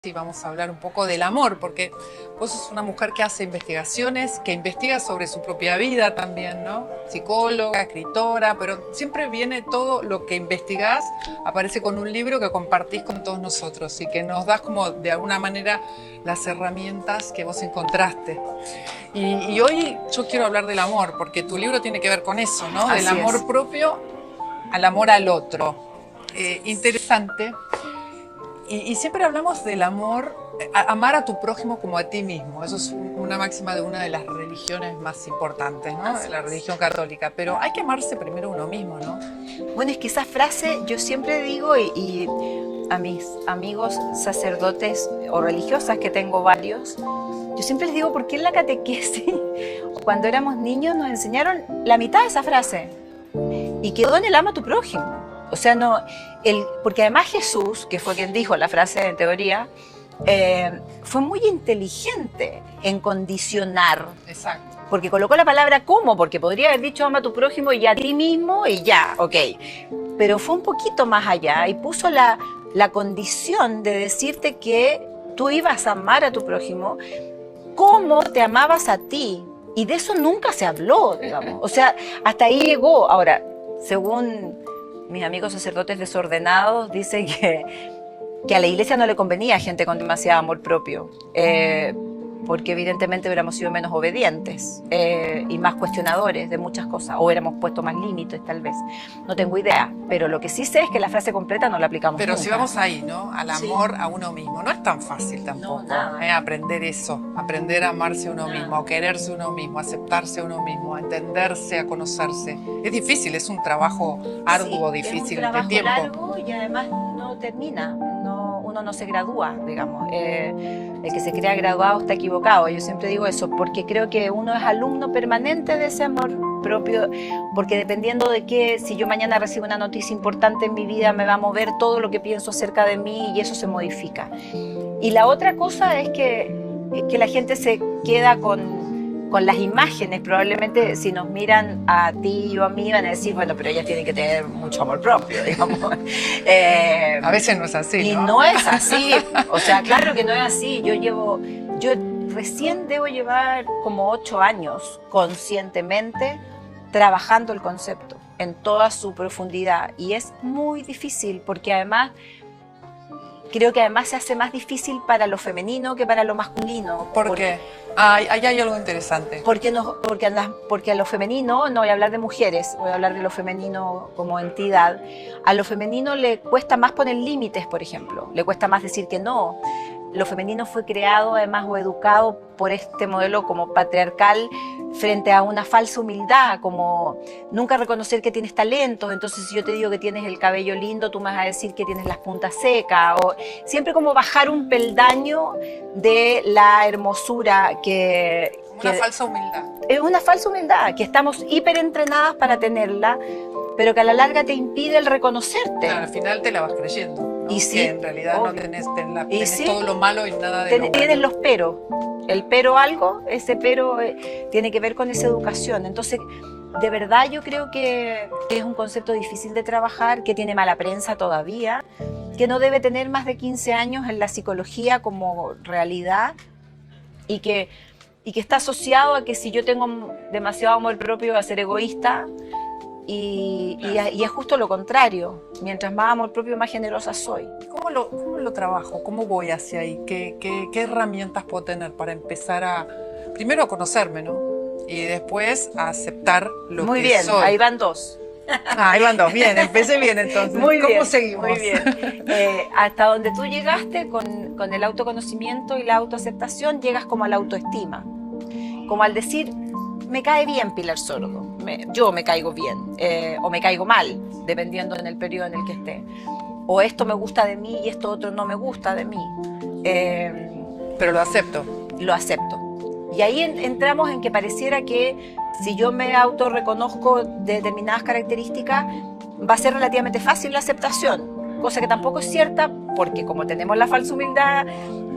Sí, vamos a hablar un poco del amor, porque vos sos una mujer que hace investigaciones, que investiga sobre su propia vida también, ¿no? Psicóloga, escritora, pero siempre viene todo lo que investigás, aparece con un libro que compartís con todos nosotros y que nos das como de alguna manera las herramientas que vos encontraste. Y hoy yo quiero hablar del amor, porque tu libro tiene que ver con eso, ¿no? Del Así amor es. propio al amor al otro. Interesante. Y siempre hablamos del amor, amar a tu prójimo como a ti mismo. Eso es una máxima de una de las religiones más importantes, ¿no? De la religión católica. Pero hay que amarse primero uno mismo, ¿no? Bueno, es que esa frase yo siempre digo y a mis amigos sacerdotes o religiosas, que tengo varios, yo siempre les digo, ¿por qué en la catequesis, cuando éramos niños, nos enseñaron la mitad de esa frase? Y quedó en el ama a tu prójimo. O sea, no, porque además Jesús, que fue quien dijo la frase en teoría, fue muy inteligente en condicionar. Exacto. Porque colocó la palabra ¿cómo? Porque podría haber dicho ama a tu prójimo y a ti mismo y ya, ok. Pero fue un poquito más allá y puso la condición de decirte que tú ibas a amar a tu prójimo como te amabas a ti. Y de eso nunca se habló, digamos. O sea, hasta ahí llegó. Ahora, según mis amigos sacerdotes desordenados, dicen que a la iglesia no le convenía gente con demasiado amor propio. Porque evidentemente hubiéramos sido menos obedientes y más cuestionadores de muchas cosas, o hubiéramos puesto más límites tal vez, no tengo idea, pero lo que sí sé es que la frase completa no la aplicamos Pero nunca. si vamos ahí, ¿no? Al amor a uno mismo. No es tan fácil tampoco, aprender eso, aprender a amarse a uno mismo, a quererse a uno mismo, a aceptarse a uno mismo, a entenderse, a conocerse. Es difícil, es un trabajo arduo, difícil, es un trabajo de tiempo. largo y además no termina, uno no se gradúa, digamos. El que se crea graduado está equivocado. Yo siempre digo eso, porque creo que uno es alumno permanente de ese amor propio, porque dependiendo de qué, si yo mañana recibo una noticia importante en mi vida, me va a mover todo lo que pienso acerca de mí y eso se modifica. Y la otra cosa es que la gente se queda con las imágenes. Probablemente si nos miran a ti o a mí van a decir, bueno, pero ella tiene que tener mucho amor propio, digamos. A veces no es así, y ¿no? no es así. O sea, claro que no es así. Yo recién debo llevar como 8 años conscientemente trabajando el concepto en toda su profundidad. Y es muy difícil porque además creo que además se hace más difícil para lo femenino que para lo masculino. ¿Por qué? Ahí hay algo interesante. Porque a lo femenino, no voy a hablar de mujeres, voy a hablar de lo femenino como entidad, a lo femenino le cuesta más poner límites, por ejemplo, le cuesta más decir que no. Lo femenino fue creado además o educado por este modelo como patriarcal frente a una falsa humildad, como nunca reconocer que tienes talentos. Entonces si yo te digo que tienes el cabello lindo, tú me vas a decir que tienes las puntas secas, o siempre como bajar un peldaño de la hermosura Una falsa humildad. Es una falsa humildad, que estamos hiperentrenadas para tenerla, pero que a la larga te impide el reconocerte. Claro, al final te la vas creyendo, ¿no? Y sí, que en realidad obvio. No tenés sí, todo lo malo y nada de lo bueno. Tienes los peros. El pero algo, ese pero tiene que ver con esa educación. Entonces, de verdad yo creo que es un concepto difícil de trabajar, que tiene mala prensa todavía, que no debe tener más de 15 años en la psicología como realidad y que está asociado a que si yo tengo demasiado amor propio, voy a ser egoísta. Y es justo lo contrario. Mientras más amor propio, más generosa soy. ¿Cómo lo trabajo? ¿Cómo voy hacia ahí? ¿Qué herramientas puedo tener para empezar primero a conocerme, ¿no? Y después a aceptar lo Muy que bien, soy? ahí van dos. Ahí van dos, bien, empecé bien entonces. Muy bien, ¿Cómo seguimos? muy bien. Hasta donde tú llegaste con el autoconocimiento y la autoaceptación, llegas como a la autoestima. Como al decir, me cae bien Pilar Sordo, yo me caigo bien, o me caigo mal, dependiendo en el periodo en el que esté. O esto me gusta de mí y esto otro no me gusta de mí. Pero lo acepto. Lo acepto. Y ahí entramos en que pareciera que si yo me autorreconozco de determinadas características, va a ser relativamente fácil la aceptación, cosa que tampoco es cierta, porque como tenemos la falsa humildad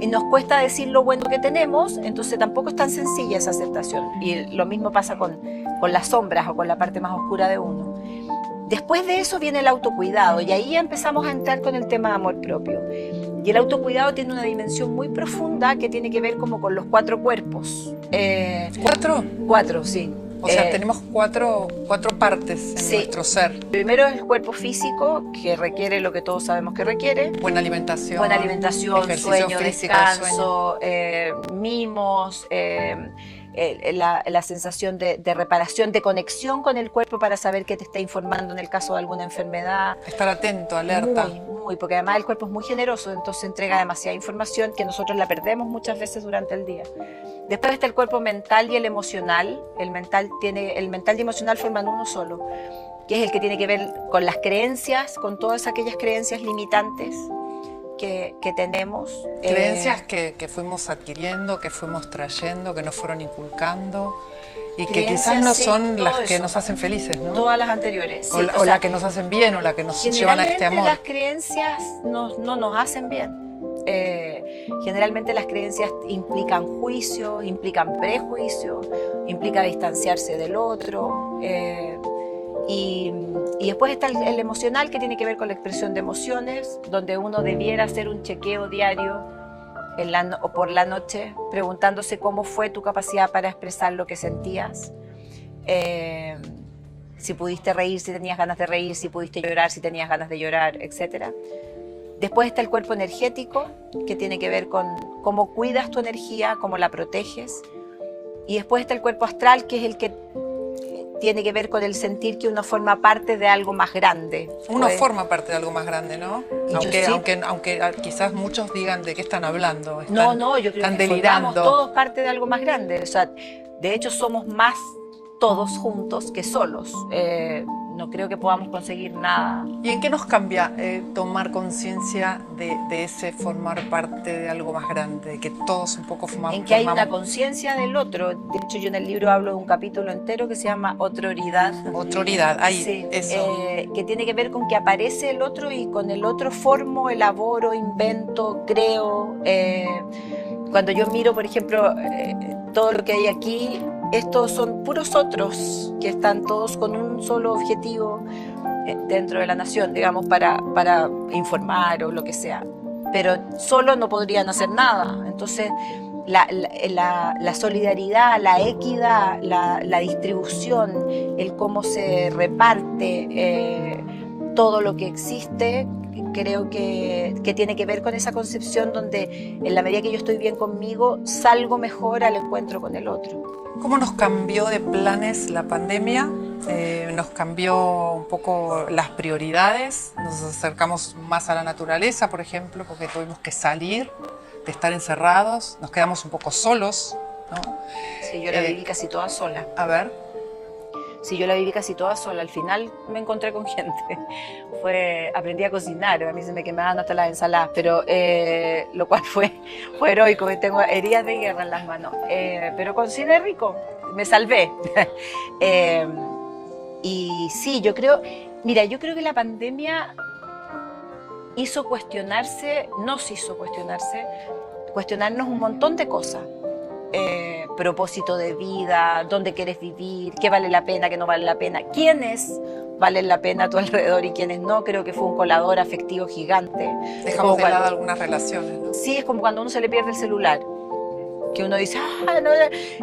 y nos cuesta decir lo bueno que tenemos, entonces tampoco es tan sencilla esa aceptación. Y lo mismo pasa con las sombras o con la parte más oscura de uno. Después de eso viene el autocuidado y ahí ya empezamos a entrar con el tema de amor propio. Y el autocuidado tiene una dimensión muy profunda que tiene que ver como con los 4 cuerpos. ¿4? 4, sí. O sea, tenemos cuatro partes en sí. nuestro ser. Primero es el cuerpo físico, que requiere lo que todos sabemos que requiere. Buena alimentación, sueño, físico, descanso, mimos, la sensación de reparación, de conexión con el cuerpo para saber qué te está informando en el caso de alguna enfermedad. Estar atento, alerta. Muy, porque además el cuerpo es muy generoso, entonces entrega demasiada información que nosotros la perdemos muchas veces durante el día. Después está el cuerpo mental y el emocional. El mental y emocional forman uno solo, que es el que tiene que ver con las creencias, con todas aquellas creencias limitantes que tenemos. Creencias que fuimos adquiriendo, que fuimos trayendo, que nos fueron inculcando y que quizás no son las que nos hacen felices, ¿no? Todas las anteriores. Sí, o las que nos hacen bien o las que nos llevan a este amor. Las creencias no nos hacen bien. Generalmente las creencias implican juicio, implican prejuicio, implica distanciarse del otro. Y después está el emocional, que tiene que ver con la expresión de emociones, donde uno debiera hacer un chequeo diario o por la noche, preguntándose cómo fue tu capacidad para expresar lo que sentías. Si pudiste reír, si tenías ganas de reír, si pudiste llorar, si tenías ganas de llorar, etc. Después está el cuerpo energético, que tiene que ver con cómo cuidas tu energía, cómo la proteges. Y después está el cuerpo astral, que es el que tiene que ver con el sentir que uno forma parte de algo más grande. Uno forma parte de algo más grande, ¿no? Aunque quizás muchos digan de qué están hablando. Yo creo que formamos todos parte de algo más grande. O sea, de hecho somos más todos juntos que solos. No creo que podamos conseguir nada. ¿Y en qué nos cambia tomar conciencia de ese formar parte de algo más grande, de que todos un poco formamos? En que hay una conciencia del otro. De hecho, yo en el libro hablo de un capítulo entero que se llama Otroridad. Otroridad, ahí, sí, eso. Que tiene que ver con que aparece el otro y con el otro formo, elaboro, invento, creo. Cuando yo miro, por ejemplo, todo lo que hay aquí, estos son puros otros que están todos con un solo objetivo dentro de la nación, digamos, para informar o lo que sea. Pero solo no podrían hacer nada. Entonces, la solidaridad, la equidad, la distribución, el cómo se reparte todo lo que existe, creo que tiene que ver con esa concepción donde en la medida que yo estoy bien conmigo, salgo mejor al encuentro con el otro. ¿Cómo nos cambió de planes la pandemia? Nos cambió un poco las prioridades, nos acercamos más a la naturaleza, por ejemplo, porque tuvimos que salir, de estar encerrados, nos quedamos un poco solos, ¿no? Sí, yo la viví casi toda sola. A ver. Sí, yo la viví casi toda sola. Al final me encontré con gente. Aprendí a cocinar, a mí se me quemaban hasta las ensaladas, pero lo cual fue heroico. Tengo heridas de guerra en las manos, pero cociné rico, me salvé. Y sí, yo creo que la pandemia nos hizo cuestionarnos un montón de cosas. Propósito de vida, dónde quieres vivir, qué vale la pena, qué no vale la pena, quiénes valen la pena a tu alrededor y quiénes no. Creo que fue un colador afectivo gigante. Dejamos de lado algunas relaciones, ¿no? Sí, es como cuando a uno se le pierde el celular, que uno dice, no,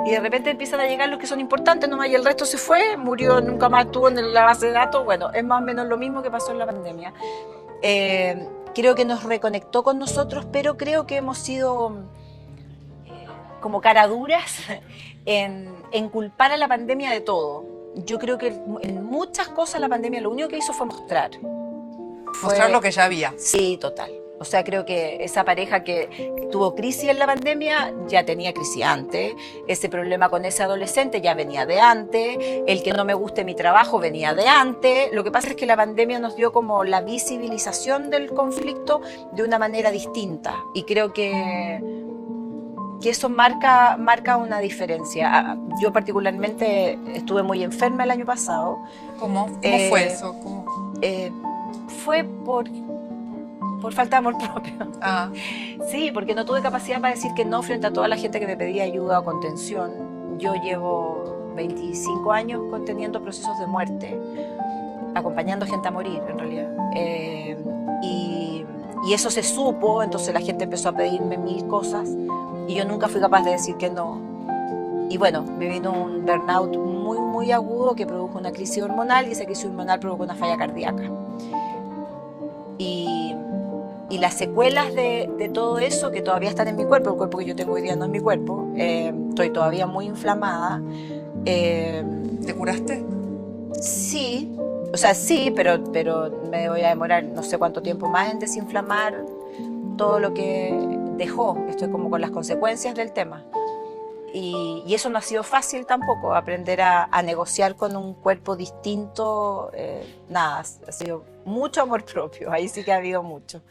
y de repente empiezan a llegar los que son importantes nomás y el resto se fue, murió, nunca más estuvo en la base de datos. Bueno, es más o menos lo mismo que pasó en la pandemia. Creo que nos reconectó con nosotros, pero creo que hemos sido como caraduras en culpar a la pandemia de todo. Yo creo que en muchas cosas la pandemia lo único que hizo fue mostrar. Mostrar lo que ya había. Sí, total. O sea, creo que esa pareja que tuvo crisis en la pandemia ya tenía crisis antes. Ese problema con ese adolescente ya venía de antes. El que no me guste mi trabajo venía de antes. Lo que pasa es que la pandemia nos dio como la visibilización del conflicto de una manera distinta. Y creo que eso marca una diferencia. Yo particularmente estuve muy enferma el año pasado. ¿Cómo fue eso? Fue por falta de amor propio. Sí, porque no tuve capacidad para decir que no frente a toda la gente que me pedía ayuda o contención. Yo llevo 25 años conteniendo procesos de muerte, acompañando gente a morir en realidad. y eso se supo, entonces la gente empezó a pedirme mil cosas y yo nunca fui capaz de decir que no. Y bueno, me vino un burnout muy, muy agudo que produjo una crisis hormonal y esa crisis hormonal provocó una falla cardíaca. Y, y las secuelas de todo eso que todavía están en mi cuerpo, el cuerpo que yo tengo hoy día no es mi cuerpo, estoy todavía muy inflamada. ¿Te curaste? Sí, o sea, sí, pero me voy a demorar no sé cuánto tiempo más en desinflamar todo lo que dejó. Estoy como con las consecuencias del tema. Y eso no ha sido fácil tampoco, aprender a negociar con un cuerpo distinto, nada, ha sido mucho amor propio, ahí sí que ha habido mucho.